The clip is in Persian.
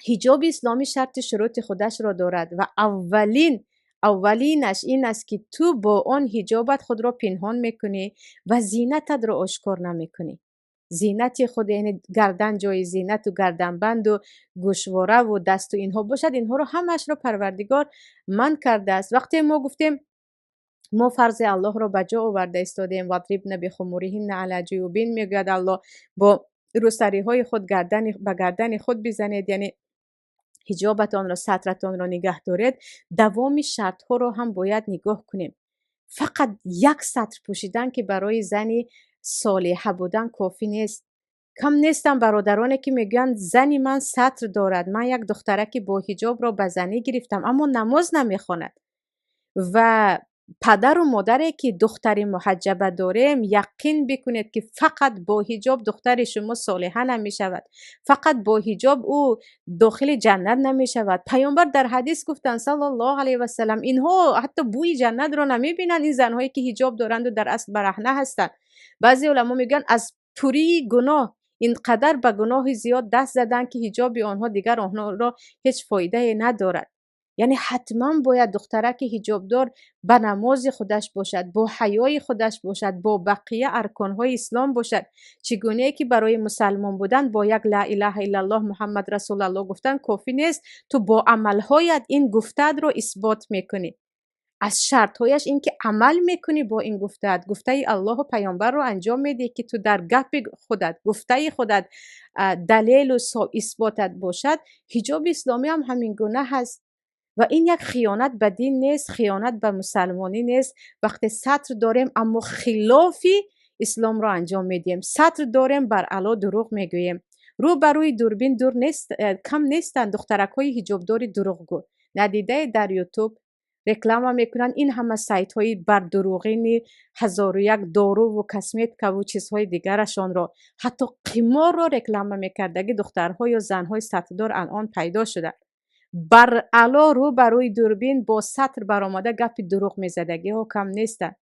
حجاب اسلامی شرط شروط خودش را دارد و اولینش این است که تو با آن حجابت خود را پنهان میکنی و زینتت را آشکار نمیکنی. زینت خود یعنی گردن جای زینت و گردنبند و گوشواره و دست و اینها باشد، اینها رو همش رو پروردگار من کرده است. وقتی ما گفتیم ما فرض الله را به جا آورده استادیم، وَاضْرِبْنَ بِخُمُورِهِنَّ عَلَى جُیوبِهِنَّ، میگوید الله با روسری های خود به گردن خود بزنید، یعنی حجابتان را، سترتان را نگه دارید. دوام شرط ها رو هم باید نگاه کنیم. فقط یک سطر پوشیدن که برای زنی صالحه بودن کافی نیست. کم نیستن برادرانی که میگن زنی من سطر دارد، من یک دخترک با حجاب را به زنی گرفتم اما نماز نمیخواند. و پدر و مادری که دختری محجبه داریم، یقین بکنید که فقط با حجاب دختر شما صالحه نمی شود، فقط با حجاب او داخل جنت نمی شود. پیامبر در حدیث گفتن صلی الله علیه و سلم اینها حتی بوی جنت را نمی بینند، این زنهایی که حجاب دارند و در اصل برهنه هستند. بعضی علما میگن از پوری گناه اینقدر به گناه زیاد دست زدن که حجاب آنها دیگر آنها را هیچ فایده ندارد. یعنی حتما باید دخترک حجابدار به نماز خودش باشد، با حیای خودش باشد، با بقیه ارکانهای اسلام باشد. چگونه که برای مسلمان بودن با یک لا اله الا الله محمد رسول الله گفتن کافی نیست، تو با عملهایت این گفتد رو اثبات میکنی. از شرطهایش این که عمل میکنی با این گفته الله و پیامبر رو انجام میدی که تو در گپ خودت، گفته خودت دلیل و اثباتت باشد. حجاب اسلامی هم همین گونه هست و این یک خیانت به دین نیست، خیانت به مسلمانی نیست. وقتی سطر داریم اما خلافی اسلام را انجام میدیم، سطر داریم بر علا دروغ میگوییم. رو بروی دوربین دور نیست، کم نیستن دخترک های حجابدار دروغگو. ندیده در یوتیوب رکلام میکنن این همه سایت های بر دروغین 1001 دارو و کسمت و چیزهای دیگرشان را، حتی قمار را رکلام میکردگی دخترها یا زنهای سطردار الان پیدا شده. بر علا رو بروی دوربین با سطر برآمده گپ دروغ میزدگی ها کم نیستن.